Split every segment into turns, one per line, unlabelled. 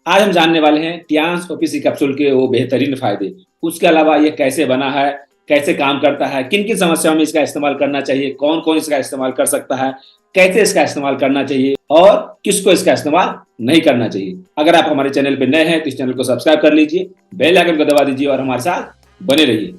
आज हम जानने वाले हैं टियांस ओपीसी कैप्सूल के वो बेहतरीन फायदे। उसके अलावा ये कैसे बना है, कैसे काम करता है, किन किन समस्याओं में इसका इस्तेमाल करना चाहिए, कौन कौन इसका इस्तेमाल कर सकता है, कैसे इसका इस्तेमाल करना चाहिए और किसको इसका इस्तेमाल नहीं करना चाहिए। अगर आप हमारे चैनल पर नए हैं तो इस चैनल को सब्सक्राइब कर लीजिए, बेल आइकन को दबा दीजिए और हमारे साथ बने रहिए।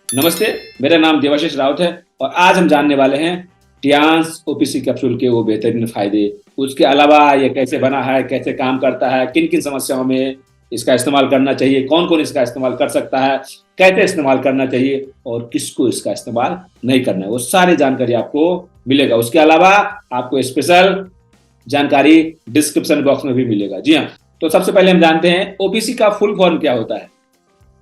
नमस्ते, मेरा नाम देवाशीष राउत है और आज हम जानने वाले हैं टियांस ओपीसी कैप्सूल के वो बेहतरीन फायदे। उसके अलावा ये कैसे बना है, कैसे काम करता है, किन किन समस्याओं में इसका इस्तेमाल करना चाहिए, कौन कौन इसका इस्तेमाल कर सकता है, कैसे इस्तेमाल करना चाहिए और किसको इसका इस्तेमाल नहीं करना है, वो सारी जानकारी आपको मिलेगा। उसके अलावा आपको स्पेशल जानकारी डिस्क्रिप्शन बॉक्स में भी मिलेगा। जी हाँ, तो सबसे पहले हम जानते हैं ओपीसी का फुल फॉर्म क्या होता है।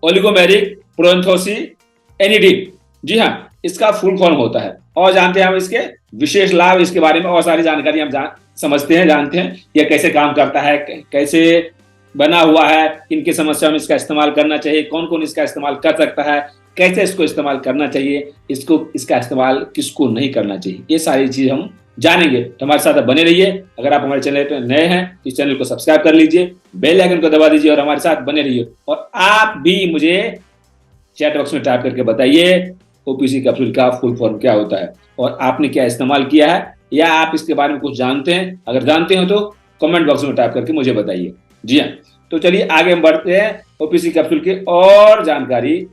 ओलिगोमेरिक प्रोएंथोसिएनिडिन। जी हाँ, इसका फुल फॉर्म होता है। और जानते हैं हम इसके विशेष लाभ, इसके बारे में और सारी जानकारी हम समझते हैं, जानते हैं यह कैसे काम करता है, कैसे बना हुआ है, किन किन समस्याओं में इसका इस्तेमाल करना चाहिए, कौन कौन इसका इस्तेमाल कर सकता है, कैसे इसको इस्तेमाल करना चाहिए, इसका इस्तेमाल किसको नहीं करना चाहिए, ये सारी चीज हम जानेंगे। तो हमारे साथ बने रहिए। अगर आप हमारे चैनल पर नए हैं तो इस चैनल को सब्सक्राइब कर लीजिए, बेल आइकन को दबा दीजिए और हमारे साथ बने रहिए। और आप भी मुझे चैट बॉक्स में टाइप करके बताइए ओपीसी कैप्सूल का फुल फॉर्म क्या होता है और आपने क्या इस्तेमाल किया है या आप इसके बारे में कुछ जानते हैं। अगर जानते हो तो कमेंट बॉक्स में टाइप करके मुझे बताइए। जी हाँ, तो चलिए आगे हम बढ़ते हैं ओपीसी कैप्सूल की और जानकारी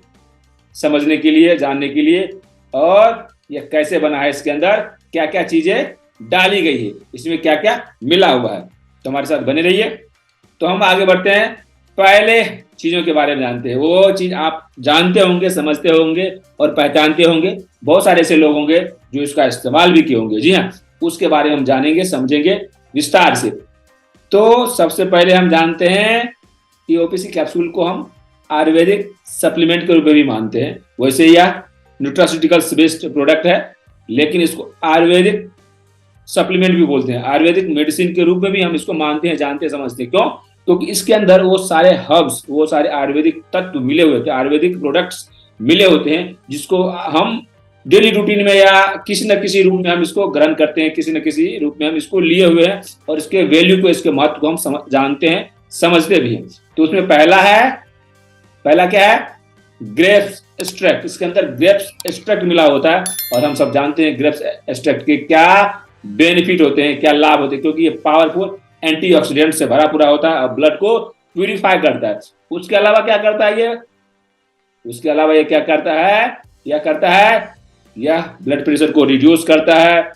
समझने के लिए, जानने के लिए, और यह कैसे बना है, इसके अंदर क्या क्या चीजें डाली गई है, इसमें क्या क्या मिला हुआ है। तो हमारे साथ बने रहिए। तो हम आगे बढ़ते हैं, पहले चीजों के बारे में जानते हैं। वो चीज आप जानते होंगे, समझते होंगे और पहचानते होंगे। बहुत सारे ऐसे लोग होंगे जो इसका इस्तेमाल भी किए होंगे। जी हाँ, उसके बारे में हम जानेंगे, समझेंगे विस्तार से। तो सबसे पहले हम जानते हैं कि ओपीसी कैप्सूल को हम आयुर्वेदिक सप्लीमेंट के रूप में भी मानते हैं। वैसे यह न्यूट्रास्यूटिकल्स बेस्ड प्रोडक्ट है, लेकिन इसको आयुर्वेदिक सप्लीमेंट भी बोलते हैं। आयुर्वेदिक मेडिसिन के रूप में भी हम इसको मानते हैं, जानते हैं, समझते हैं। क्यों? क्योंकि इसके अंदर वो सारे हर्ब्स, वो सारे आयुर्वेदिक तत्व मिले हुए थे, आयुर्वेदिक प्रोडक्ट्स मिले होते हैं, जिसको हम डेली रूटीन में या किसी न किसी रूप में हम इसको ग्रहण करते हैं, किसी न किसी रूप में हम इसको लिए हुए हैं और इसके वैल्यू को, इसके महत्व को हम जानते हैं, समझते भी हैं। तो उसमें पहला क्या है? Grapes extract. इसके अंदर ग्रेप्स एक्सट्रैक्ट मिला होता है और हम सब जानते हैं ग्रेप्स एक्सट्रैक्ट के क्या बेनिफिट होते हैं, क्या लाभ होते हैं, क्योंकि ये पावरफुल एंटीऑक्सीडेंट से भरा पूरा होता है और ब्लड को प्यूरिफाई करता है। उसके अलावा क्या करता है ये? उसके अलावा ये क्या करता है? यह ब्लड प्रेशर को रिड्यूस करता है,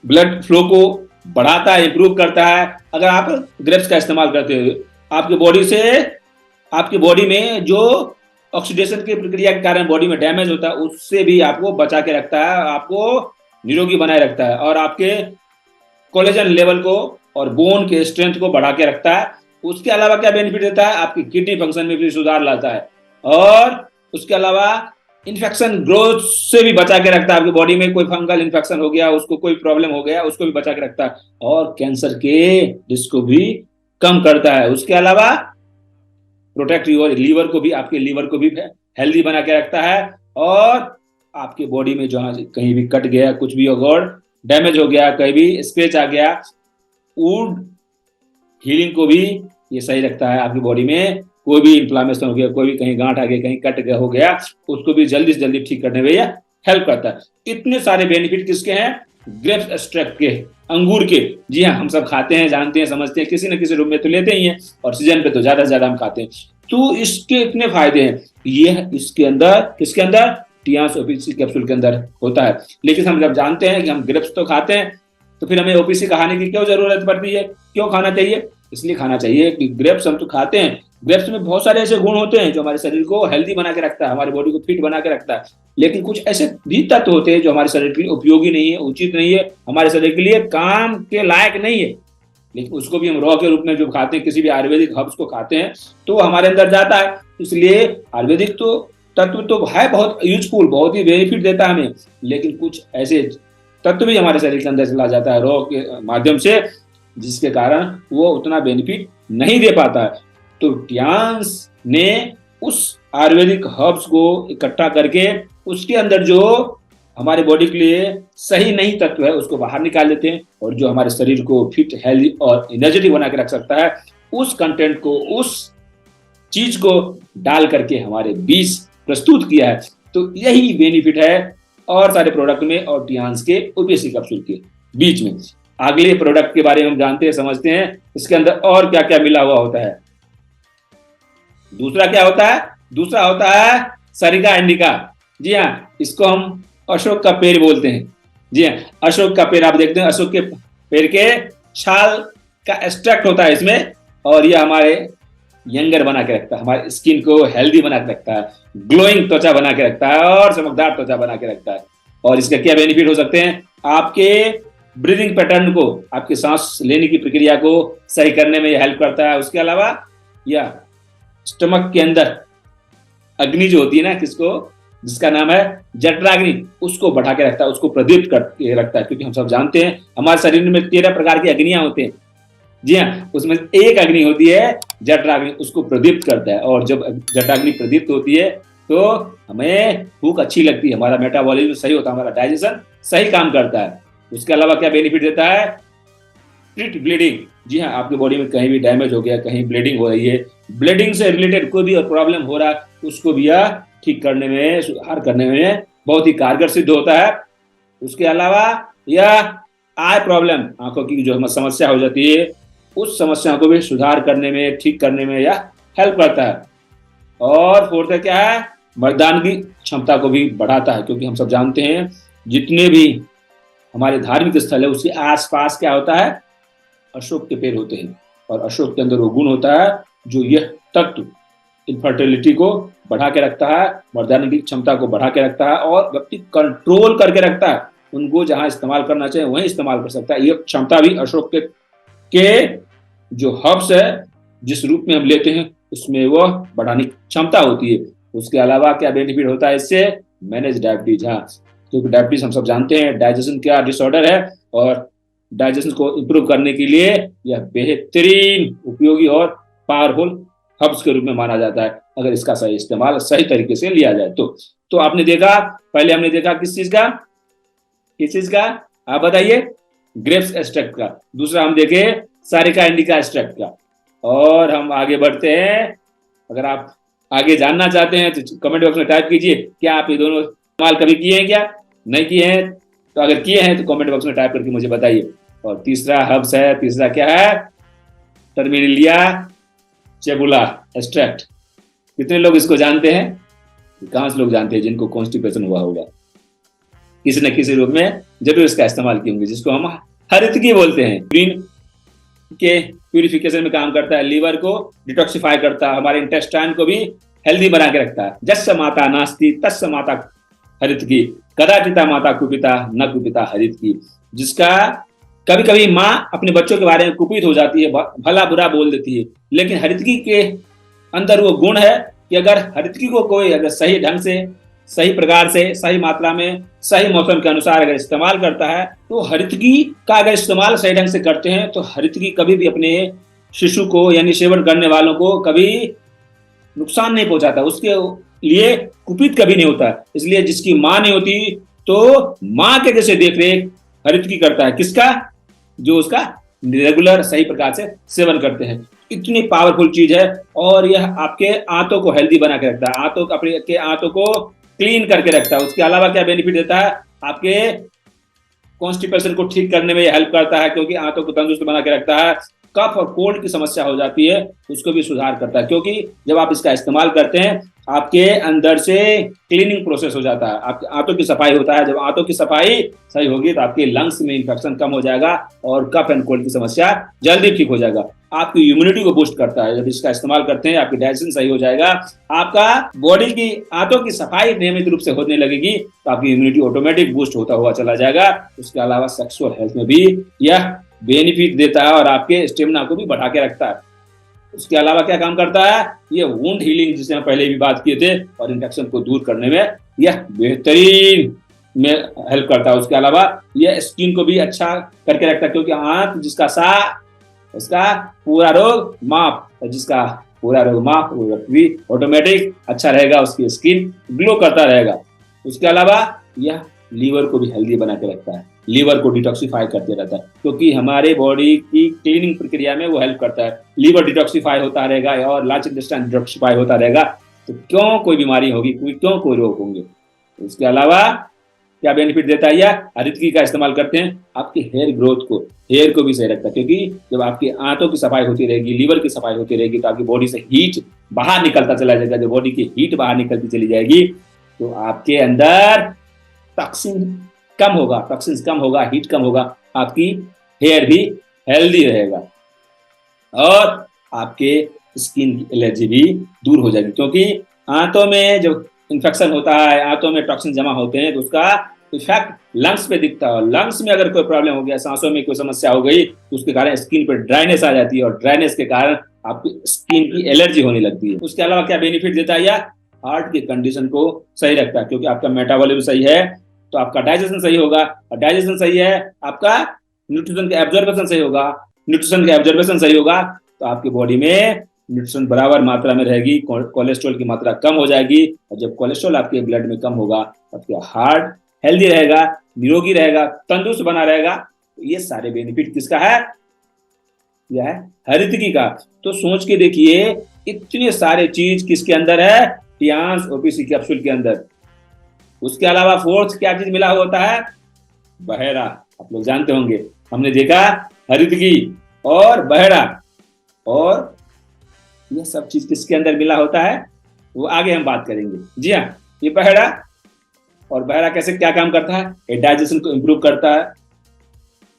ब्लड फ्लो को बढ़ाता है, इंप्रूव करता है। अगर आप ग्रेप्स का इस्तेमाल करते हो, आपकी बॉडी में जो ऑक्सीडेशन की प्रक्रिया के कारण बॉडी में डैमेज होता है, उससे भी आपको बचा के रखता है, आपको निरोगी बनाए रखता है और आपके कोलेजन लेवल को और बोन के स्ट्रेंथ को बढ़ा के रखता है। उसके अलावा क्या बेनिफिट देता है? आपकी किडनी फंक्शन में भी सुधार लाता है और उसके अलावा इन्फेक्शन ग्रोथ से भी बचा के रखता है। आपकी बॉडी में कोई फंगल इन्फेक्शन हो गया, उसको कोई प्रॉब्लम हो गया, उसको भी बचा के रखता है और कैंसर के रिस्क को भी कम करता है। उसके अलावा प्रोटेक्ट योर लीवर को भी, आपके लीवर को भी हेल्दी बना के रखता है और आपके बॉडी में जहां कहीं भी कट गया, कुछ भी अगर डैमेज हो गया, कहीं भी स्क्रैच आ गया, वुंड हीलिंग को भी ये सही रखता है। आपकी बॉडी में कोई भी इन्फ्लामेशन हो गया, कोई भी कहीं गांठ आ गया, कहीं कट हो गया, उसको भी जल्दी से जल्दी ठीक करने में यह हेल्प करता है। इतने सारे बेनिफिट किसके हैं? ग्रेप्स एक्सट्रैक्ट के, अंगूर के। जी हाँ, हम सब खाते हैं, जानते हैं, समझते हैं, किसी न किसी रूप में तो लेते ही हैं और सीजन पे तो ज्यादा से ज्यादा हम खाते हैं। तो इसके इतने फायदे हैं। यह इसके अंदर, किसके अंदर? टियांस ओपीसी कैप्सूल के अंदर होता है। लेकिन हम जब जानते हैं कि हम ग्रेप्स तो खाते हैं, तो फिर हमें ओपीसी खाने की क्यों जरूरत पड़ती है? क्यों खाना चाहिए? इसलिए खाना चाहिए कि ग्रेप्स हम तो खाते हैं, ग्रेप्स में बहुत सारे ऐसे गुण होते हैं जो हमारे शरीर को हेल्दी बना के रखता है, हमारी बॉडी को फिट बना के रखता है। लेकिन कुछ ऐसे भी तत्व होते हैं जो हमारे शरीर के लिए उपयोगी नहीं है, उचित नहीं है, हमारे शरीर के लिए काम के लायक नहीं है, लेकिन उसको भी हम रॉ के रूप में जो खाते हैं, किसी भी आयुर्वेदिक हर्ब्स को खाते हैं, तो हमारे अंदर जाता है। इसलिए आयुर्वेदिक तो तत्व तो है बहुत यूजफुल, बहुत ही बेनिफिट देता है हमें, लेकिन कुछ ऐसे तत्व भी हमारे शरीर के अंदर चला जाता है रॉ के माध्यम से, जिसके कारण वो उतना बेनिफिट नहीं दे पाता है। तो टियांस ने उस आयुर्वेदिक हर्ब्स को इकट्ठा करके उसके अंदर जो हमारे बॉडी के लिए सही नहीं तत्व है उसको बाहर निकाल देते हैं, और जो हमारे शरीर को फिट, हेल्दी और एनर्जेटिक बना के रख सकता है, उस कंटेंट को, उस चीज को डाल करके हमारे बीज प्रस्तुत किया है। तो यही बेनिफिट है और सारे प्रोडक्ट में और टियान्स के ओपीएससी कैप्सूल के बीच में। अगले प्रोडक्ट के बारे में हम जानते हैं, समझते हैं इसके अंदर और क्या क्या मिला हुआ होता है। दूसरा क्या होता है? दूसरा होता है सरिका इंडिका। जी हाँ, इसको हम अशोक का पेड़ बोलते हैं। जी हाँ, अशोक का पेड़ आप देखते हैं, अशोक के पेड़ के छाल का एक्सट्रैक्ट होता है इसमें, और यह हमारे यंगर बना के रखता है, हमारे स्किन को हेल्दी बना के रखता है, ग्लोइंग त्वचा बना के रखता है और चमकदार त्वचा बना के रखता है। और इसका क्या बेनिफिट हो सकते हैं? आपके ब्रीदिंग पैटर्न को, आपकी सांस लेने की प्रक्रिया को सही करने में यह हेल्प करता है। उसके अलावा यह स्टमक के अंदर अग्नि जो होती है ना, जिसका नाम है जठराग्नि, उसको बढ़ा के रखता है, उसको प्रदीप्त करके रखता है। क्योंकि हम सब जानते हैं हमारे शरीर में 13 प्रकार की अग्नियां होते हैं। जी हाँ, उसमें एक अग्नि होती है जठराग्नि, उसको प्रदीप्त करता है। और जब जठराग्नि प्रदीप्त होती है तो हमें भूख अच्छी लगती है, हमारा मेटाबॉलिज्म सही होता है, हमारा डाइजेशन सही काम करता है। उसके अलावा क्या बेनिफिट देता है? Treat bleeding. जी हाँ, आपकी बॉडी में कहीं भी डैमेज हो गया, कहीं ब्लीडिंग हो रही है, ब्लीडिंग से रिलेटेड कोई भी प्रॉब्लम हो रहा है, उसको भी यह ठीक करने में, सुधार करने में बहुत ही कारगर सिद्ध होता है। उसके अलावा यह आई प्रॉब्लम, आंखों की जो समस्या हो जाती है, उस समस्या को भी सुधार करने में, ठीक करने में यह हेल्प करता है। और फोर्थ है क्या है? मर्दानगी क्षमता को भी बढ़ाता है। क्योंकि हम सब जानते हैं जितने भी हमारे धार्मिक स्थल है उसके आसपास क्या होता है? अशोक के पेड़ होते हैं, और अशोक के अंदर वो गुण होता है जो यह तत्व इनफर्टिलिटी को बढ़ा के रखता है, मर्दानगी क्षमता को बढ़ा के रखता है, और व्यक्ति कंट्रोल करके रखता है। उनको जहां इस्तेमाल करना चाहिए वहीं इस्तेमाल कर सकता है। ये क्षमता भी अशोक के जो हर्ब्स है, जिस रूप में हम लेते हैं, उसमें वह बढ़ाने की क्षमता होती है। उसके अलावा क्या बेनिफिट होता है इससे? Manage diabetes. हाँ, क्योंकि डायबिटीज हम सब जानते हैं डाइजेशन का डिसऑर्डर है, और डाइजेशन को इंप्रूव करने के लिए यह बेहतरीन, उपयोगी और पावरफुल हर्ब्स के रूप में माना जाता है, अगर इसका सही इस्तेमाल सही तरीके से लिया जाए तो आपने देखा, पहले हमने देखा किस चीज का आप बताइए? ग्रेप्स एक्सट्रैक्ट का। दूसरा हम देखे सारिका इंडिका एक्सट्रैक्ट का। और हम आगे बढ़ते हैं। अगर आप आगे जानना चाहते हैं तो कमेंट बॉक्स में टाइप कीजिए, क्या आप ये दोनों इस्तेमाल कभी किए हैं, क्या नहीं किए हैं? तो अगर किए हैं तो कमेंट बॉक्स में टाइप करके मुझे बताइए। और तीसरा हर्ब्स है, तीसरा क्या है? Terminalia chebula extract. कितने लोग इसको जानते हैं? कहाँ से लोग जानते हैं? जिनको कॉन्स्टिपेशन हुआ होगा, किसी न किसी रूप में जरूर इसका इस्तेमाल किए होंगे, जिसको हम हरितकी बोलते हैं। ग्रीन के प्यूरिफिकेशन में काम करता है, लीवर को डिटॉक्सिफाई करता है, हमारे इंटेस्टाइन को भी हेल्दी बना के रखता है। जस्य माता नास्ति तस्य माता हरितकी, कदाचिता माता कुपिता न कुपिता हरितकी। जिसका कभी कभी माँ अपने बच्चों के बारे में कुपित हो जाती है, भला बुरा बोल देती है, लेकिन हरितकी के अंदर वो गुण है कि अगर हरितकी को कोई अगर सही ढंग से, सही प्रकार से, सही मात्रा में, सही मौसम के अनुसार अगर इस्तेमाल करता है, तो हरितकी का अगर इस्तेमाल सही ढंग से करते हैं तो हरितकी कभी भी अपने शिशु को, यानी सेवन करने वालों को, कभी नुकसान नहीं पहुंचाता, उसके लिए कुपित कभी नहीं होता। इसलिए जिसकी माँ नहीं होती तो माँ के जैसे देख रेख हरितकी करता है। किसका? जो उसका रेगुलर सही प्रकार से सेवन करते हैं। इतनी पावरफुल चीज है, और यह आपके आंतों को हेल्दी बना के रखता है, अपने आंतों को क्लीन करके रखता है। उसके अलावा क्या बेनिफिट देता है? आपके कॉन्स्टिपेशन को ठीक करने में हेल्प करता है, क्योंकि आंतों को तंदुरुस्त बना के रखता है। कफ और कोल्ड की समस्या हो जाती है, उसको भी सुधार करता है, क्योंकि जब आप इसका इस्तेमाल करते हैं आपके अंदर से क्लीनिंग प्रोसेस हो जाता है, आपके आंतों की सफाई होता है। जब आंतों की सफाई सही होगी तो आपके लंग्स में इंफेक्शन कम हो जाएगा, और कफ एंड कोल्ड की समस्या जल्दी ठीक हो जाएगा। आपकी इम्यूनिटी को बूस्ट करता है। जब इसका इस्तेमाल करते हैं आपकी डाइजेशन सही हो जाएगा, आपका बॉडी की आंतों की सफाई नियमित रूप से होने लगेगी, तो आपकी इम्यूनिटी ऑटोमेटिक बूस्ट होता हुआ चला जाएगा। उसके अलावा सेक्सुअल हेल्थ में भी यह बेनिफिट देता है, और आपके स्टेमिना को भी बढ़ा के रखता है। उसके अलावा क्या काम करता है? ये वुंड हीलिंग, जिससे हम पहले भी बात किए थे, और इन्फेक्शन को दूर करने में यह बेहतरीन में हेल्प करता है। उसके अलावा यह स्किन को भी अच्छा करके रखता है, क्योंकि आंत जिसका सा उसका पूरा रोग माफ, और जिसका पूरा रोग माफ वो भी ऑटोमेटिक अच्छा रहेगा, उसकी स्किन ग्लो करता रहेगा। उसके अलावा यह लीवर को भी हेल्दी बना के रखता है, लीवर को डिटॉक्सिफाई करते रहता है, क्योंकि हमारे बॉडी की क्लीनिंग प्रक्रिया में वो हेल्प करता है। लीवर डिटॉक्सिफाई होता रहेगा और लार्ज इंटेस्टाइन डिटॉक्सिफाई होता रहेगा तो क्यों कोई बीमारी होगी, क्यों कोई रोग होंगे। इसके अलावा क्या बेनिफिट देता है, यह हरितकी का इस्तेमाल करते हैं आपके हेयर ग्रोथ को, हेयर को भी सही रखता है, क्योंकि जब आपकी आंतों की सफाई होती रहेगी, लीवर की सफाई होती रहेगी तो आपकी बॉडी से हीट बाहर निकलता चला जाएगा। जब बॉडी की हीट बाहर निकलती चली जाएगी तो आपके अंदर टॉक्सिन कम होगा, टॉक्सिन कम होगा, हीट कम होगा, आपकी हेयर भी हेल्दी रहेगा और आपके स्किन की एलर्जी भी दूर हो जाएगी। क्योंकि आंतों में जब इन्फेक्शन होता है, आंतों में टॉक्सिन जमा होते हैं तो उसका इफेक्ट लंग्स पे दिखता है, और लंग्स में अगर कोई प्रॉब्लम हो गया, सांसों में कोई समस्या हो गई तो उसके कारण स्किन पर ड्राइनेस आ जाती है और ड्राइनेस के कारण आपकी स्किन की एलर्जी होने लगती है। उसके अलावा क्या बेनिफिट देता है, यह हार्ट की कंडीशन को सही रखता है, क्योंकि आपका मेटाबॉलिज्म सही है तो आपका डाइजेशन सही होगा, और डाइजेशन सही है आपका न्यूट्रिशन का एब्जॉर्बेशन सही होगा, न्यूट्रिशन का एब्जॉर्बेशन सही होगा तो आपकी बॉडी में न्यूट्रिशन बराबर मात्रा में रहेगी, कोलेस्ट्रॉल की मात्रा कम हो जाएगी, और जब कोलेस्ट्रॉल आपके ब्लड में कम होगा तो आपका हार्ट हेल्दी रहेगा, निरोगी रहेगा, तंदुरुस्त बना रहेगा। तो ये सारे बेनिफिट किसका है, यह है हरितकी का। तो सोच के देखिए इतने सारे चीज किसके अंदर है, टियांस ओपीसी कैप्सूल के अंदर। उसके अलावा फोर्थ क्या चीज मिला होता है, बहेरा, आप लोग जानते होंगे, हमने देखा हरितकी और बहेरा, और यह सब चीज किसके अंदर मिला होता है वो आगे हम बात करेंगे। जी हाँ, ये बहेरा, और बहेरा कैसे क्या काम करता है, ये डाइजेशन को इंप्रूव करता है,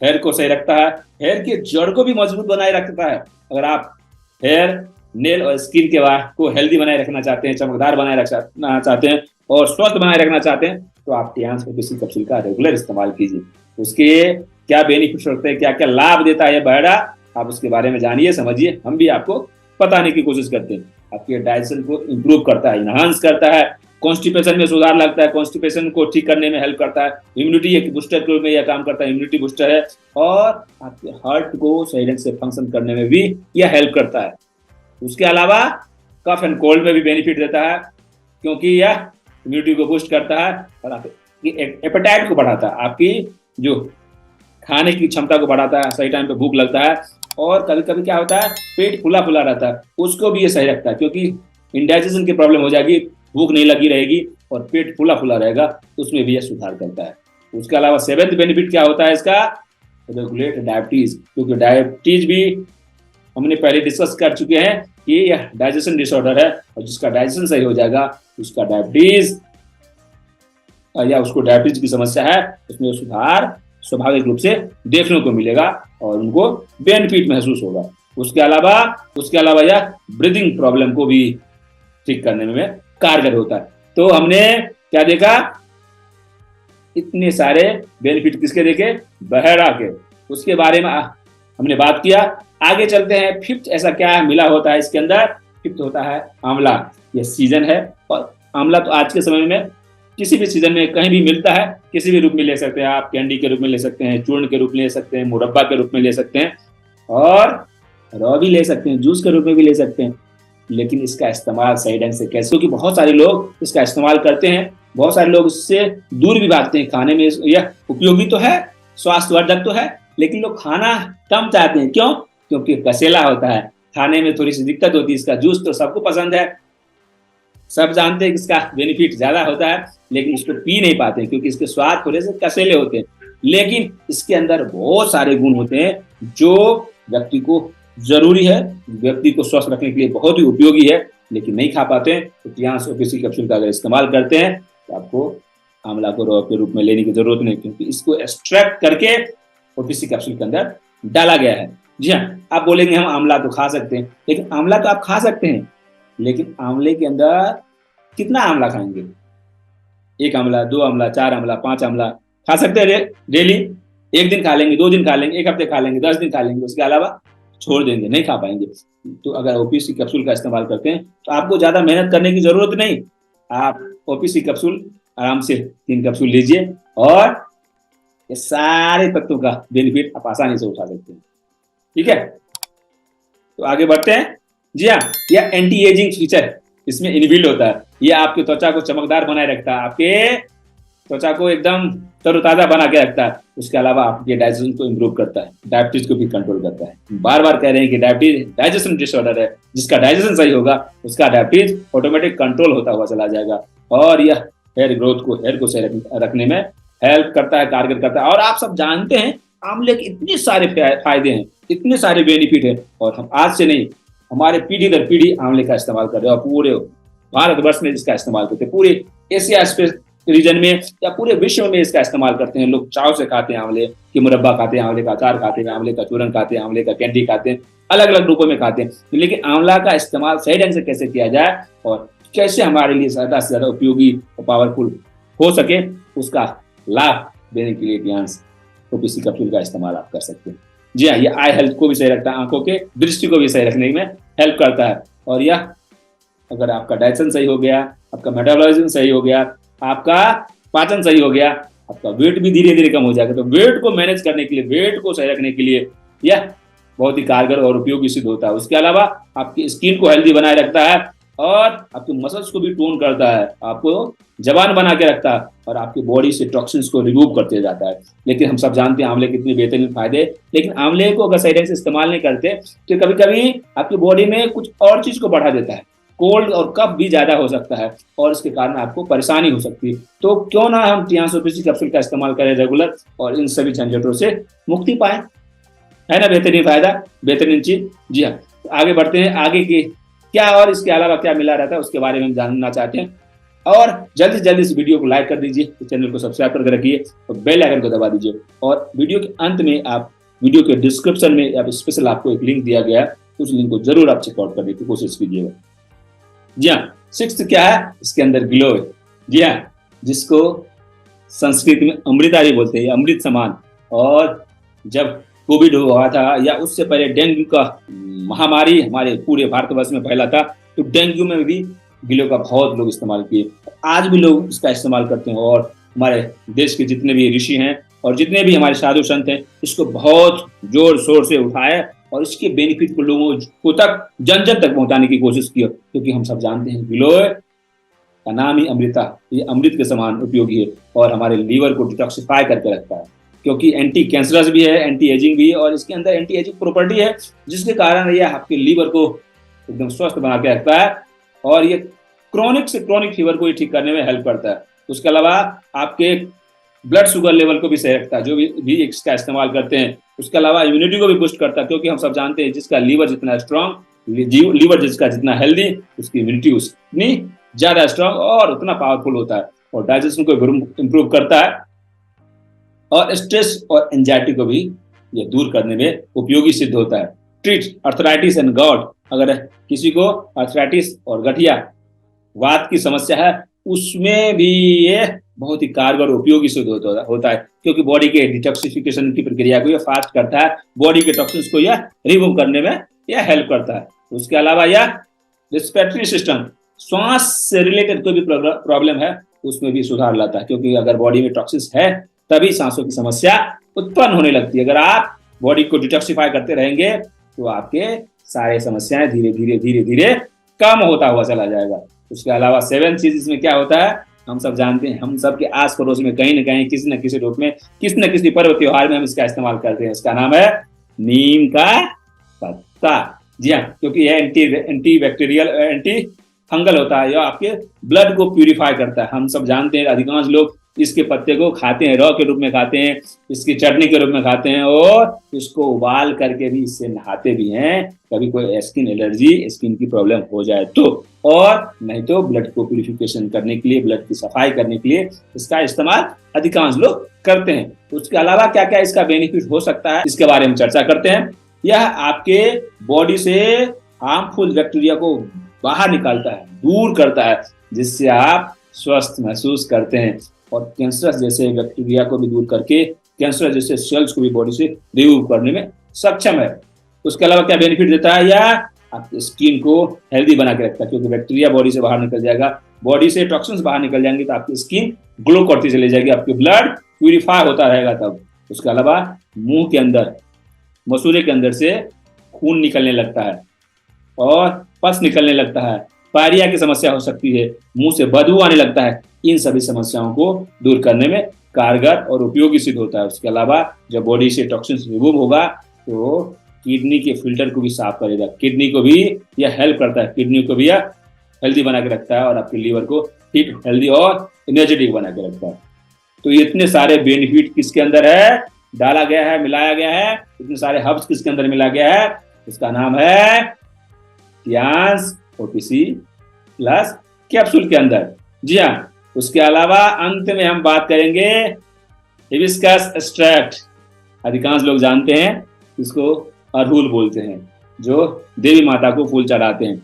हेयर को सही रखता है, हेयर के जड़ को भी मजबूत बनाए रखता है। अगर आप हेयर, नेल और स्किन के को हेल्दी बनाए रखना चाहते हैं, चमकदार बनाए रखना चाहते हैं और स्वस्थ बनाए रखना चाहते हैं तो आप टियांस ओपीसी कैप्सूल का रेगुलर इस्तेमाल कीजिए। उसके क्या बेनिफिट्स होते हैं, क्या क्या लाभ देता है बहेरा, आप उसके बारे में जानिए, समझिए, हम भी आपको बताने की कोशिश करते हैं। आपके डाइजेशन को इंप्रूव करता है, इनहांस करता है, कॉन्स्टिपेशन में सुधार लगता है, कॉन्स्टिपेशन को ठीक करने में हेल्प करता है, इम्यूनिटी एक बूस्टर के रूप में यह काम करता है, इम्यूनिटी बूस्टर है, और आपके हार्ट को सही ढंग से फंक्शन करने में भी यह हेल्प करता है। उसके अलावा कफ एंड कोल्ड में भी बेनिफिट देता है, क्योंकि यह इम्यूनिटी को बूस्ट करता है और आपकी एपेटाइट को बढ़ाता है, आपकी जो खाने की क्षमता को बढ़ाता है, सही टाइम पे भूख लगता है, और कभी कभी क्या होता है पेट फुला फुला रहता है, उसको भी ये सही रखता है, क्योंकि इंडाइजेशन की प्रॉब्लम हो जाएगी, भूख नहीं लगी रहेगी और पेट फुला फुला रहेगा, उसमें भी यह सुधार करता है। उसके अलावा सेवेंथ बेनिफिट क्या होता है इसका, रेगुलेट डायबिटीज, क्योंकि डायबिटीज भी हमने पहले डिस्कस कर चुके हैं कि यह डाइजेशन डिसऑर्डर है, और जिसका डाइजेशन सही हो जाएगा उसका डायबिटीज या उसको डायबिटीज की समस्या है उसमें सुधार स्वाभाविक रूप से देखने को मिलेगा और उनको बेनिफिट महसूस होगा। उसके अलावा यह ब्रीदिंग प्रॉब्लम को भी ठीक करने में कारगर होता है। तो हमने क्या देखा, इतने सारे बेनिफिट किसके देखे, बहेरा के, उसके बारे में हमने बात किया। आगे चलते हैं, फिफ्थ ऐसा क्या मिला होता है इसके अंदर, फिफ्थ होता है आंवला। यह सीजन है और आंवला तो आज के समय में किसी भी सीजन में कहीं भी मिलता है, किसी भी रूप में ले सकते हैं आप, कैंडी के रूप में ले सकते हैं, चूर्ण के रूप में ले सकते हैं, मुरब्बा के रूप में ले सकते हैं और रॉ भी ले सकते हैं, जूस के रूप में भी ले सकते हैं। लेकिन इसका इस्तेमाल सही ढंग से कैसे, क्योंकि बहुत सारे लोग इसका इस्तेमाल करते हैं, बहुत सारे लोग इससे दूर भी भागते हैं। खाने में यह उपयोगी तो है, स्वास्थ्यवर्धक तो है, लेकिन लोग खाना कम चाहते हैं। क्यों? क्योंकि कसेला होता है, खाने में थोड़ी सी दिक्कत होती है। इसका जूस तो सबको पसंद है, सब जानते हैं कि इसका बेनिफिट ज्यादा होता है, लेकिन इसको पी नहीं पाते क्योंकि इसके स्वाद थोड़े से कसेले होते हैं। लेकिन इसके अंदर बहुत सारे गुण होते हैं जो व्यक्ति को जरूरी है, व्यक्ति को स्वस्थ रखने के लिए बहुत ही उपयोगी है, लेकिन नहीं खा पाते हैं। तो टियांस ओपीसी कैप्सूल का अगर इस्तेमाल करते हैं तो आपको आंवला को रॉ के रूप में लेने की जरूरत नहीं, क्योंकि इसको एक्सट्रैक्ट करके ओपीसी कैप्सूल के अंदर डाला गया है। जी हाँ, आप बोलेंगे हम आंवला तो खा सकते हैं, लेकिन आंवला तो आप खा सकते हैं, लेकिन आंवले के अंदर कितना आंवला खाएंगे? 1 आंवला, 2 आंवला, 4 आंवला, 5 आंवला खा सकते हैं डेली? 1 दिन खा लेंगे, 2 दिन खा लेंगे, 1 हफ्ते खा लेंगे, 10 दिन खा लेंगे, उसके अलावा छोड़ देंगे, नहीं खा पाएंगे। तो अगर ओपीसी कैप्सूल का इस्तेमाल करते हैं तो आपको ज्यादा मेहनत करने की जरूरत नहीं। आप ओपीसी कैप्सूल आराम से 3 कैप्सूल लीजिए और ये सारे तत्वों का बेनिफिट आप आसानी से उठा सकते हैं। ठीक है, तो आगे बढ़ते हैं। जी हाँ, यह एंटी एजिंग फीचर इसमें इनबिल्ट होता है। यह आपकी त्वचा को चमकदार बनाए रखता है, आपके त्वचा को एकदम तरोताजा बना के रखता है। उसके अलावा आपके डाइजेशन को इम्प्रूव करता है, डायबिटीज को भी कंट्रोल करता है। बार बार कह रहे हैं कि डायबिटीज डाइजेशन डिसऑर्डर है, जिसका डाइजेशन सही होगा उसका डायबिटीज ऑटोमेटिक कंट्रोल होता हुआ चला जाएगा। और यह हेयर ग्रोथ को, हेयर को सही रखने में हेल्प करता है, कारगर करता है। और आप सब जानते हैं आंवले के इतने सारे फायदे हैं, इतने सारे बेनिफिट है, और हम आज से नहीं, हमारे पीढ़ी दर पीढ़ी आंवले का इस्तेमाल कर रहे हैं, और पूरे भारतवर्ष में इसका इस्तेमाल करते हैं, पूरे एशिया रीजन में या पूरे विश्व में इसका इस्तेमाल करते हैं। लोग चाव से खाते हैं, आंवले की मुरब्बा खाते हैं, आंवले का अचार खाते हैं, आंवले का चूरन खाते हैं, आंवले का कैंडी खाते हैं, अलग अलग रूपों में खाते हैं। लेकिन आंवला का इस्तेमाल सही ढंग से कैसे किया जाए और कैसे हमारे लिए ज्यादा से ज्यादा उपयोगी और पावरफुल हो सके, उसका लाभ देने के लिए ध्यान ओपीसी कैप्सूल का इस्तेमाल आप कर सकते हैं। जी हाँ, ये आई हेल्थ को भी सही रखता है, आंखों के दृष्टि को भी सही रखने में हेल्प करता है। और यह अगर आपका डाइजेशन सही हो गया, आपका मेटाबॉलिज्म सही हो गया, आपका पाचन सही हो गया, आपका वेट भी धीरे धीरे कम हो जाएगा। तो वेट को मैनेज करने के लिए, वेट को सही रखने के लिए यह बहुत ही कारगर और उपयोगी सिद्ध होता है। उसके अलावा आपकी स्किन को हेल्दी बनाए रखता है और आपके मसल्स को भी टोन करता है, आपको जवान बना के रखता है और आपकी बॉडी से टॉक्सिन्स को रिमूव करते जाता है। लेकिन हम सब जानते हैं आंवले के कितने बेहतरीन फायदे, लेकिन आंवले को अगर सही ढंग से इस्तेमाल नहीं करते तो कभी कभी आपकी बॉडी में कुछ और चीज को बढ़ा देता है। कोल्ड और कफ भी ज्यादा हो सकता है और इसके कारण आपको परेशानी हो सकती है। तो क्यों ना हम टियांस ओपीसी कैप्सूल का इस्तेमाल करें रेगुलर और इन सभी झंझटों से मुक्ति पाए। है ना बेहतरीन फायदा, बेहतरीन चीज। जी हाँ, आगे बढ़ते हैं, आगे की क्या और इसके अलावा क्या मिला रहता है उसके बारे में हम जानना चाहते हैं। और जल्दी से जल्दी इस वीडियो को लाइक कर दीजिए, चैनल को सब्सक्राइब करके रखिए और बेल आइकन को दबा दीजिए। और वीडियो के अंत में आप वीडियो के डिस्क्रिप्शन में या स्पेशल आपको एक लिंक दिया गया, उस लिंक को जरूर आप चेकआउट करने की कोशिश कीजिएगा। जी हाँ, सिक्स्थ क्या है, इसके अंदर ग्लो है। जी हाँ, जिसको संस्कृत में अमृता भी बोलते हैं, अमृत समान। और जब कोविड हुआ था या उससे पहले डेंगू का महामारी हमारे पूरे भारतवर्ष में फैला था, तो डेंगू में भी गिलो का बहुत लोग इस्तेमाल किए। आज भी लोग इसका इस्तेमाल करते हैं और हमारे देश के जितने भी ऋषि हैं और जितने भी हमारे साधु संत हैं, इसको बहुत जोर शोर से उठाए और इसके बेनिफिट को लोगों को तक जन जन तक पहुंचाने की कोशिश की। क्योंकि हम सब जानते हैं गिलोय का नाम ही अमृता, ये अमृत के समान उपयोगी है और हमारे लीवर को डिटॉक्सिफाई करके रखता है, क्योंकि एंटी कैंसरस भी है, एंटी एजिंग भी है और इसके अंदर एंटी एजिंग प्रॉपर्टी है, जिसके कारण यह आपके लीवर को एकदम स्वस्थ बना के रखता है और ये क्रोनिक से क्रोनिक फीवर को ठीक करने में हेल्प करता है। उसके अलावा आपके ब्लड शुगर लेवल को भी सही रखता है, जो भी इसका इस्तेमाल करते हैं। उसके अलावा इम्यूनिटी को भी बूस्ट करता है, क्योंकि हम सब जानते हैं जिसका लीवर जितना स्ट्रांग, लीवर जिसका जितना हेल्दी, उसकी इम्यूनिटी उतनी ज्यादा स्ट्रांग और उतना पावरफुल होता है और डाइजेशन को इम्प्रूव करता है और स्ट्रेस और एंजाइटी को भी ये दूर करने में उपयोगी सिद्ध होता है। ट्रीट अर्थराइटिस एंड गॉट, अगर किसी को अर्थराइटिस और गठिया वात की समस्या है, उसमें भी ये बहुत ही कारगर उपयोगी सिद्ध होता है, क्योंकि बॉडी के डिटॉक्सिफिकेशन की प्रक्रिया को यह फास्ट करता है, बॉडी के टॉक्सिन्स को यह रिमूव करने में यह हेल्प करता है। उसके अलावा यह रेस्पिरेटरी सिस्टम, श्वास से रिलेटेड कोई भी प्रॉब्लम है उसमें भी सुधार लाता है, क्योंकि अगर बॉडी में टॉक्सिन्स है तभी सांसों की समस्या उत्पन्न होने लगती है। अगर आप बॉडी को डिटॉक्सिफाई करते रहेंगे तो आपके सारे समस्याएं धीरे धीरे धीरे धीरे कम होता हुआ चला जाएगा। उसके अलावा 7 चीज इसमें क्या होता है, हम सब जानते हैं, हम सब के आस पड़ोस में कहीं ना कहीं किसी न किसी रूप में, किसी न किसी पर्व त्योहार में हम इसका इस्तेमाल करते हैं। इसका नाम है नीम का पत्ता। जी हाँ, क्योंकि यह एंटी बैक्टीरियल, एंटी फंगल होता है, यह आपके ब्लड को प्यूरिफाई करता है। हम सब जानते हैं अधिकांश लोग इसके पत्ते को खाते हैं, रॉ के रूप में खाते हैं, इसकी चटनी के रूप में खाते हैं और इसको उबाल करके भी इससे नहाते भी हैं, कभी कोई स्किन एलर्जी, स्किन की प्रॉब्लम हो जाए तो। और नहीं तो ब्लड को प्यूरिफिकेशन करने के लिए, ब्लड की सफाई करने के लिए इसका इस्तेमाल अधिकांश लोग करते हैं। उसके अलावा क्या क्या इसका बेनिफिट हो सकता है, इसके बारे में चर्चा करते हैं। यह आपके बॉडी से हार्मफुल बैक्टीरिया को बाहर निकालता है, दूर करता है, जिससे आप स्वस्थ महसूस करते हैं और कैंसर जैसे बैक्टीरिया को भी दूर करके कैंसर जैसे सेल्स को भी बॉडी से रिमूव करने में सक्षम है। उसके अलावा क्या बेनिफिट देता है, या आपकी स्किन को हेल्दी बना के रखता है, क्योंकि बैक्टीरिया बॉडी से बाहर निकल जाएगा, बॉडी से टॉक्सिन्स बाहर निकल जाएंगे तो आपकी स्किन ग्लो करती चली जाएगी, आपकी ब्लड प्यूरिफाई होता रहेगा तब। उसके अलावा मुंह के अंदर, मसूड़े के अंदर से खून निकलने लगता है और पस निकलने लगता है पायरिया की समस्या हो सकती है, मुंह से बदबू आने लगता है, इन सभी समस्याओं को दूर करने में कारगर और उपयोगी सिद्ध होता है। उसके अलावा जब बॉडी से टॉक्सिन्स रिमूव होगा तो किडनी के फिल्टर को भी साफ करेगा, किडनी को भी यह हेल्प करता है, किडनी को भी यह हेल्दी बना के रखता है और आपके लीवर को फिट, हेल्दी और एनर्जेटिक बना के रखता है। तो इतने सारे बेनिफिट किसके अंदर है, डाला गया है, मिलाया गया है, इतने सारे हर्ब्स किसके अंदर मिला गया है, इसका नाम है टियान्स ओपीसी प्लस कैप्सूल के अंदर। जी हाँ, उसके अलावा अंत में हम बात करेंगे हिबिस्कस एक्सट्रैक्ट। अधिकांश लोग जानते हैं इसको अड़हुल बोलते हैं, जो देवी माता को फूल चढ़ाते हैं,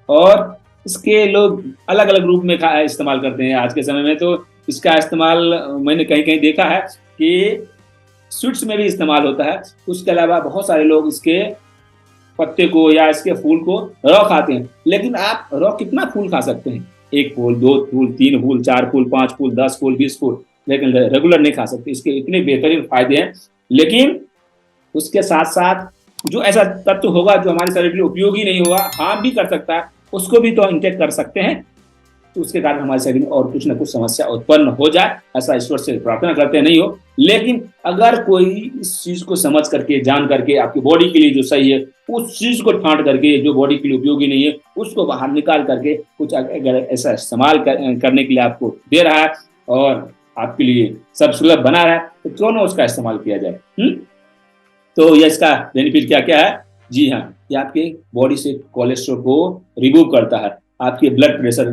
और इसके लोग अलग अलग रूप में इस्तेमाल करते हैं। आज के समय में तो इसका इस्तेमाल मैंने कहीं कहीं देखा है कि स्वीट्स में भी इस्तेमाल होता है। उसके अलावा बहुत सारे लोग इसके पत्ते को या इसके फूल को रॉ खाते हैं, लेकिन आप रॉ कितना फूल खा सकते हैं, 1 फूल, 2 फूल, 3 फूल, 4 फूल, 5 फूल, 10 फूल, 20 फूल, लेकिन रेगुलर नहीं खा सकते। इसके इतने बेहतरीन फायदे हैं, लेकिन उसके साथ साथ जो ऐसा तत्व होगा जो हमारे शरीर के लिए उपयोगी नहीं होगा, हार्म भी कर सकता है, उसको भी तो इंटेक कर सकते हैं। तो उसके कारण हमारे शरीर में और कुछ ना कुछ समस्या उत्पन्न हो जाए, ऐसा ईश्वर से प्रार्थना करते नहीं हो। लेकिन अगर कोई इस चीज को समझ करके, जान करके, आपकी बॉडी के लिए जो सही है उस चीज को छांट करके, जो बॉडी के लिए उपयोगी नहीं है उसको बाहर निकाल करके कुछ अगर ऐसा इस्तेमाल करने के लिए आपको दे रहा है और आपके लिए सब सुलभ बना रहा है, तो क्यों ना उसका इस्तेमाल किया जाए। तो ये इसका बेनिफिट क्या क्या है? जी हाँ, ये आपके बॉडी से कोलेस्ट्रॉल को रिमूव करता है, आपके ब्लड प्रेशर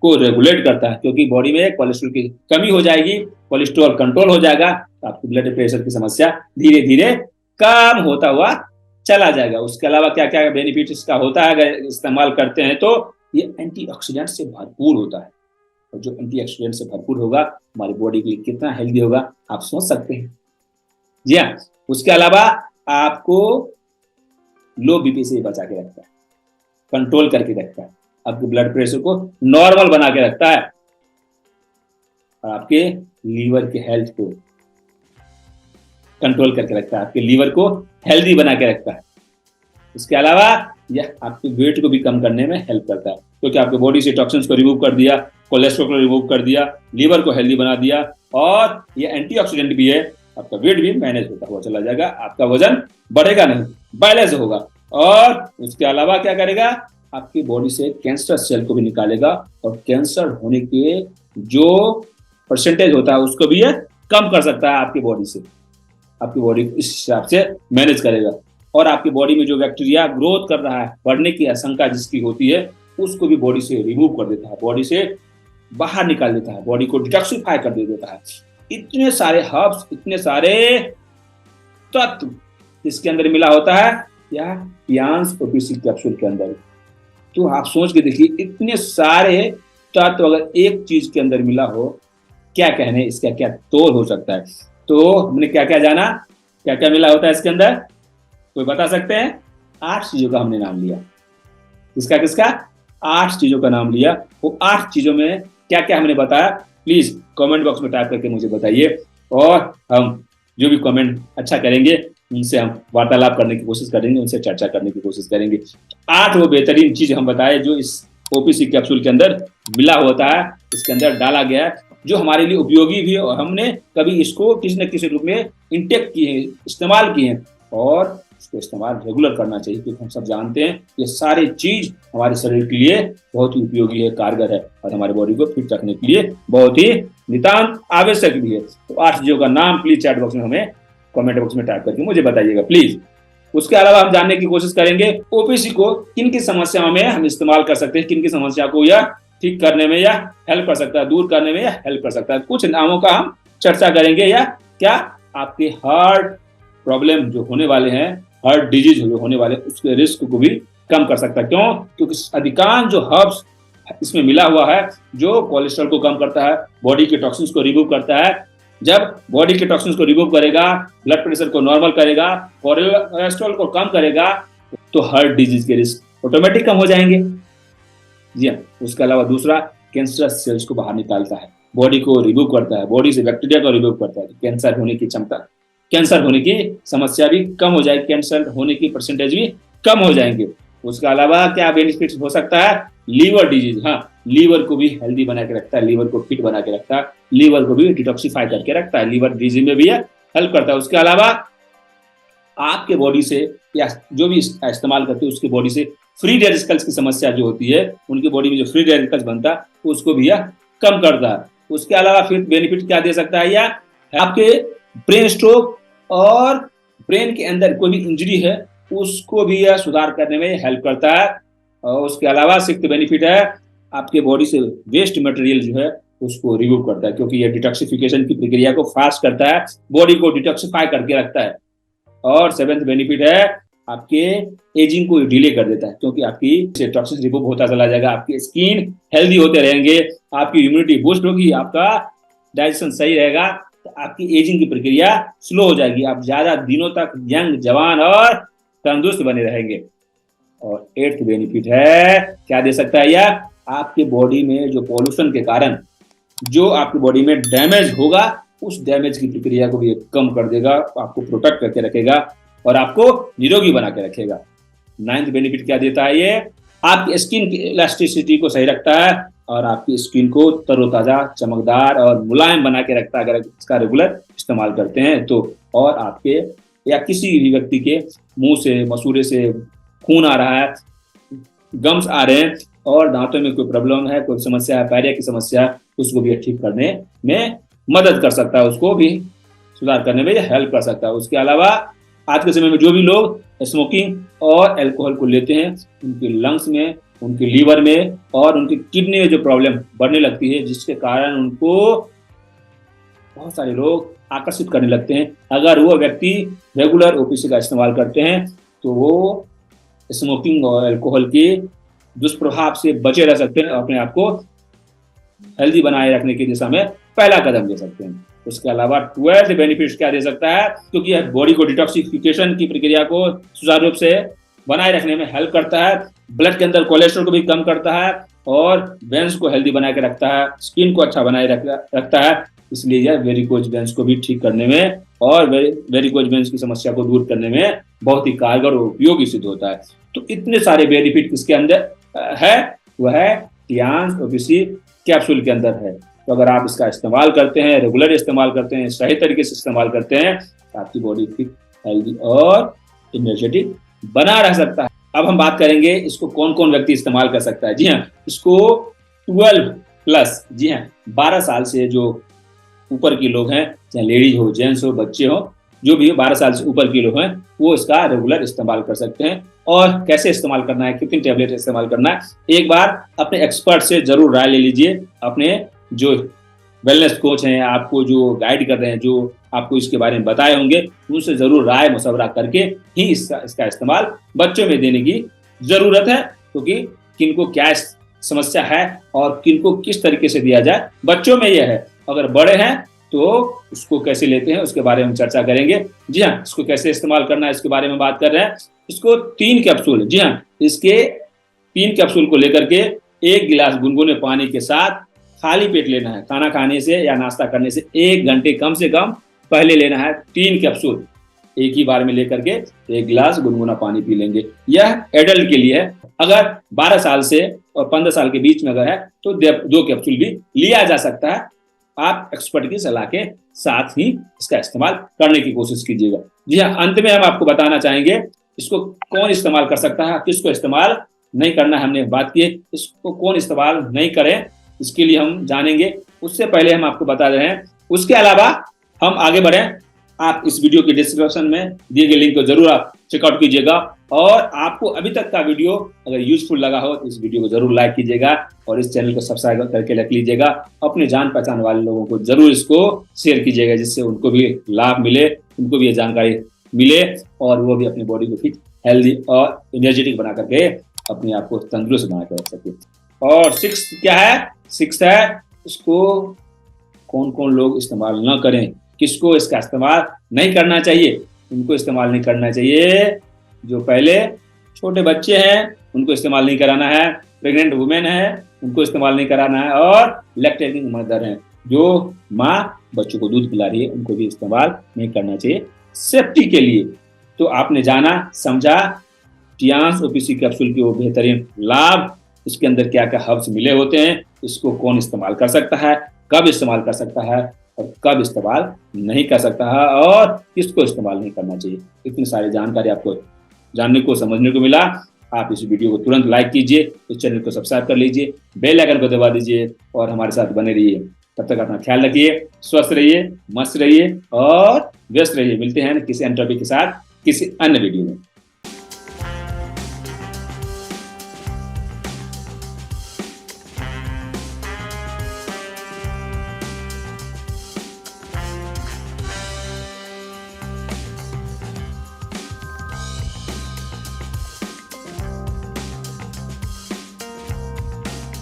को रेगुलेट करता है, क्योंकि बॉडी में कोलेस्ट्रॉल की कमी हो जाएगी, कोलेस्ट्रॉल कंट्रोल हो जाएगा, तो आपकी ब्लड प्रेशर की समस्या धीरे धीरे कम होता हुआ चला जाएगा। उसके अलावा क्या क्या बेनिफिट इसका होता है अगर इस्तेमाल करते हैं तो ये एंटीऑक्सीडेंट से भरपूर होता है, और जो एंटीऑक्सीडेंट से भरपूर होगा हमारी बॉडी के लिए कितना हेल्दी होगा आप सोच सकते हैं। जी हाँ, उसके अलावा आपको लो बीपी से बचा के रखता है, कंट्रोल करके रखता है, आपके ब्लड प्रेशर को नॉर्मल बना के रखता है, और आपके लीवर के हेल्थ को कंट्रोल करके रखता है, आपके लीवर को हेल्दी बना के रखता है। इसके अलावा यह आपके वेट को भी कम करने में हेल्प करता है, क्योंकि आपके बॉडी से टॉक्सिन्स को रिमूव कर दिया, कोलेस्ट्रॉल को रिमूव कर दिया, लीवर को हेल्दी बना दिया, और ये एंटीऑक्सीडेंट भी है, आपका वेट भी मैनेज होता हुआ चला जाएगा, आपका वजन बढ़ेगा नहीं, बैलेंस होगा। और उसके अलावा क्या करेगा, आपकी बॉडी से कैंसर सेल को भी निकालेगा, और कैंसर होने के जो परसेंटेज होता है उसको भी ये कम कर सकता है आपकी बॉडी से, आपकी बॉडी इस हिसाब से मैनेज करेगा। और आपकी बॉडी में जो बैक्टीरिया ग्रोथ कर रहा है, बढ़ने की आशंका जिसकी होती है, उसको भी बॉडी से रिमूव कर देता है, बॉडी से बाहर निकाल देता है, बॉडी को डिटॉक्सिफाई कर देता है। इतने सारे हर्ब्स, इतने सारे तत्व इसके अंदर मिला होता है या टियान्स ओपीसी कैप्सूल के अंदर। तो आप सोच के देखिए, इतने सारे तत्व अगर एक चीज के अंदर मिला हो, क्या कहने, इसका क्या तोड़ हो सकता है। तो हमने क्या क्या जाना, क्या क्या मिला होता है इसके अंदर, कोई बता सकते हैं? 8 चीजों का हमने नाम लिया। किसका किसका? 8 चीजों का नाम लिया। वो 8 चीजों में क्या क्या हमने बताया, प्लीज कमेंट बॉक्स में टाइप करके मुझे बताइए, और हम जो भी कमेंट अच्छा करेंगे उनसे हम वार्तालाप करने की कोशिश करेंगे, उनसे चर्चा करने की कोशिश करेंगे। 8 वो बेहतरीन चीज हम बताए जो इस ओपीसी कैप्सूल के अंदर मिला होता है, इसके अंदर डाला गया है, जो हमारे लिए उपयोगी भी है, और हमने कभी इसको किसी न किसी रूप में इंटेक किए हैं, इस्तेमाल किए हैं, और इसको इस्तेमाल रेगुलर करना चाहिए, क्योंकि हम सब जानते हैं ये सारी चीज हमारे शरीर के लिए बहुत ही उपयोगी है, कारगर है, और हमारे बॉडी को फिट रखने के लिए बहुत ही नितांत आवश्यक भी है। तो 8 चीजों का नाम प्लीज चैट बॉक्स में हमें कमेंट बॉक्स में टाइप करके मुझे बताइएगा प्लीज। उसके अलावा हम जानने की कोशिश करेंगे ओपीसी को किन की समस्याओं में हम इस्तेमाल कर सकते हैं, किन की समस्या को यह ठीक करने में या हेल्प कर सकता है, दूर करने में या हेल्प कर सकता है। कुछ नामों का हम चर्चा करेंगे, या क्या आपके हार्ट प्रॉब्लम जो होने वाले हैं, हार्ट डिजीज जो होने वाले, उसके रिस्क को भी कम कर सकता है। क्यों? क्योंकि अधिकांश जो हर्ब्स इसमें मिला हुआ है जो कोलेस्ट्रॉल को कम करता है, बॉडी के टॉक्सिन्स को रिमूव करता है। जब बॉडी के टॉक्सिन्स को रिमूव करेगा, ब्लड प्रेशर को नॉर्मल करेगा, कोलेस्ट्रॉल को कम करेगा, तो हार्ट डिजीज के रिस्क ऑटोमेटिक कम हो जाएंगे। जी हाँ, उसके अलावा दूसरा, कैंसर सेल्स को बाहर निकालता है, बॉडी को रिमूव करता है, बॉडी से बैक्टीरिया को रिमूव करता है, कैंसर होने की क्षमता, कैंसर होने की समस्या भी कम हो जाएगी, कैंसर होने की परसेंटेज भी कम हो जाएंगे। उसके अलावा क्या बेनिफिट हो सकता है, लीवर डिजीज, हाँ, लीवर को भी हेल्दी बना के रखता है, लीवर को फिट बना के रखता है, लीवर को भी डिटॉक्सिफाई करके रखता है, लीवर डिजीज में भी यह हेल्प करता है। उसके अलावा आपके बॉडी से या जो भी इस्तेमाल करते हैं उसके बॉडी से फ्री रेडिकल्स की समस्या जो होती है, उनकी बॉडी में जो फ्री रेडिकल्स बनता है उसको भी यह कम करता है। उसके अलावा फिर बेनिफिट क्या दे सकता है, यह आपके ब्रेन स्ट्रोक और ब्रेन के अंदर कोई भी इंजरी है उसको भी यह सुधार करने में हेल्प करता है। और उसके अलावा सिक्स्थ बेनिफिट है, आपके बॉडी से वेस्ट मटेरियल जो है उसको रिमूव करता है, क्योंकि यह डिटॉक्सिफिकेशन की प्रक्रिया को फास्ट करता है, बॉडी को डिटॉक्सिफाई करके रखता है। और सेवेंथ बेनिफिट है, आपके एजिंग को डिले कर देता है, क्योंकि आपकी टॉक्सिन रिमूव होता चला जाएगा, आपकी स्किन हेल्दी होते रहेंगे, आपकी इम्यूनिटी बूस्ट होगी, आपका डाइजेशन सही रहेगा, तो आपकी एजिंग की प्रक्रिया स्लो हो जाएगी, आप ज्यादा दिनों तक यंग, जवान और तंदुरुस्त बने रहेंगे। और एट्थ बेनिफिट है, क्या दे सकता है यह, आपके बॉडी में जो पॉल्यूशन के कारण जो आपकी बॉडी में डैमेज होगा उस डैमेज की प्रक्रिया को भी कम कर देगा, आपको प्रोटेक्ट करके रखेगा और आपको निरोगी बना के रखेगा। नाइन्थ बेनिफिट क्या देता है ये, आपकी स्किन की इलास्टिसिटी को सही रखता है और आपकी स्किन को तरोताजा, चमकदार और मुलायम बना के रखता है अगर इसका रेगुलर इस्तेमाल करते हैं तो। और आपके या किसी भी व्यक्ति के मुंह से, मसूड़े से खून आ रहा है, गम्स आ रहे हैं और दांतों में कोई प्रॉब्लम है, कोई समस्या है, पैरिया की समस्या है, उसको भी ठीक करने में मदद कर सकता है, उसको भी सुधार करने में हेल्प कर सकता है। उसके अलावा आज के समय में जो भी लोग स्मोकिंग और अल्कोहल को लेते हैं उनके लंग्स में, उनके लीवर में और उनकी किडनी में जो प्रॉब्लम बढ़ने लगती है, जिसके कारण उनको बहुत सारे लोग आकर्षित करने लगते हैं। अगर वो व्यक्ति रेगुलर ओपीसी का इस्तेमाल करते हैं तो वो स्मोकिंग और अल्कोहल के दुष्प्रभाव से बचे रह सकते हैं, अपने आप को हेल्दी बनाए रखने की दिशा में पहला कदम ले सकते हैं। उसके अलावा 12th बेनिफिट्स क्या दे सकता है, क्योंकि यह बॉडी को डिटॉक्सिफिकेशन की प्रक्रिया को सुचारू रूप से बनाए रखने में हेल्प करता है, ब्लड के अंदर कोलेस्ट्रॉल को भी कम करता है और वेन्स को हेल्दी बना के रखता है, स्किन को अच्छा बनाए रखता है। इसलिए यह वेरिकोज वेन्स को भी ठीक करने में और वेरिकोज वेन्स की समस्या को दूर करने में बहुत ही कारगर और उपयोगी सिद्ध होता है। तो इतने सारे बेनिफिट किसके अंदर है, वह टियान्स ओपीसी कैप्सूल के अंदर है। तो अगर आप इसका इस्तेमाल करते हैं, रेगुलर इस्तेमाल करते हैं, सही तरीके से इस्तेमाल करते हैं तो आपकी बॉडी फिट, हेल्दी और एनर्जेटिक बना रह सकता है। अब हम बात करेंगे इसको कौन कौन व्यक्ति इस्तेमाल कर सकता है। जी हाँ, इसको 12+, जी हाँ, 12 साल से जो ऊपर के लोग हैं, चाहे लेडीज हो, जेंट्स हो, बच्चे हो, जो भी 12 साल से ऊपर के लोग हैं वो इसका रेगुलर इस्तेमाल कर सकते हैं। और कैसे इस्तेमाल करना है, कितनी टेबलेट इस्तेमाल करना है, एक बार अपने एक्सपर्ट से जरूर राय ले लीजिए। अपने जो वेलनेस कोच हैं, आपको जो गाइड कर रहे हैं, जो आपको इसके बारे में बताए होंगे, उनसे जरूर राय मशवरा करके ही इसका इस्तेमाल बच्चों में देने की जरूरत है, क्योंकि किनको क्या समस्या है और किनको किस तरीके से दिया जाए, बच्चों में यह है। अगर बड़े हैं तो उसको कैसे लेते हैं उसके बारे में चर्चा करेंगे। जी हाँ, इसको कैसे इस्तेमाल करना है इसके बारे में बात कर रहे हैं। इसको 3 कैप्सूल, जी हाँ, इसके 3 कैप्सूल को लेकर के 1 गिलास गुनगुने पानी के साथ खाली पेट लेना है। खाना खाने से या नाश्ता करने से 1 घंटे कम से कम पहले लेना है। 3 कैप्सूल एक ही बार में लेकर के 1 गिलास गुनगुना पानी पी लेंगे। यह एडल्ट के लिए है। अगर 12 साल से और 15 साल के बीच में अगर है तो 2 कैप्सूल भी लिया जा सकता है। आप एक्सपर्ट की सलाह के साथ ही इसका इस्तेमाल करने की कोशिश कीजिएगा। जी हाँ, अंत में हम आपको बताना चाहेंगे इसको कौन इस्तेमाल कर सकता है, किसको इस्तेमाल नहीं करना है। हमने बात की इसको कौन इस्तेमाल नहीं करें, इसके लिए हम जानेंगे। उससे पहले हम आपको बता रहे हैं, उसके अलावा हम आगे बढ़ें, आप इस वीडियो के डिस्क्रिप्शन में दिए गए लिंक को जरूर आप चेकआउट कीजिएगा। और आपको अभी तक का वीडियो अगर यूजफुल लगा हो तो इस वीडियो को जरूर लाइक कीजिएगा और इस चैनल को सब्सक्राइब करके रख लीजिएगा। अपने जान पहचान वाले लोगों को जरूर इसको शेयर कीजिएगा, जिससे उनको भी लाभ मिले, उनको भी ये जानकारी मिले और वो भी अपनी बॉडी को फिट, हेल्दी और एनर्जेटिक बना करके अपने आप को तंदुरुस्त बना कर रख सके। और 6 क्या है, 6 है इसको कौन कौन लोग इस्तेमाल न करें, किसको इसका इस्तेमाल नहीं करना चाहिए। उनको इस्तेमाल नहीं करना चाहिए जो पहले छोटे बच्चे हैं, उनको इस्तेमाल नहीं कराना है। प्रेग्नेंट वुमेन है, उनको इस्तेमाल नहीं कराना है। और लैक्टेटिंग मदर है, जो माँ बच्चों को दूध पिला रही है, उनको भी इस्तेमाल नहीं करना चाहिए सेफ्टी के लिए। तो आपने जाना समझा टियान्स ओपीसी कैप्सूल के वो बेहतरीन लाभ, उसके अंदर क्या क्या हर्ब्स मिले होते हैं, इसको कौन इस्तेमाल कर सकता है, कब इस्तेमाल कर सकता है और कब इस्तेमाल नहीं कर सकता है और किसको इस्तेमाल नहीं करना चाहिए। इतनी सारी जानकारी आपको जानने को समझने को मिला। आप इस वीडियो को तुरंत लाइक कीजिए, इस चैनल को सब्सक्राइब कर लीजिए, बेल आइकन को दबा दीजिए और हमारे साथ बने रहिए। तब तक अपना ख्याल रखिए, स्वस्थ रहिए, मस्त रहिए और व्यस्त रहिए। मिलते हैं किसी अन्य टॉपिक के साथ किसी अन्य वीडियो में।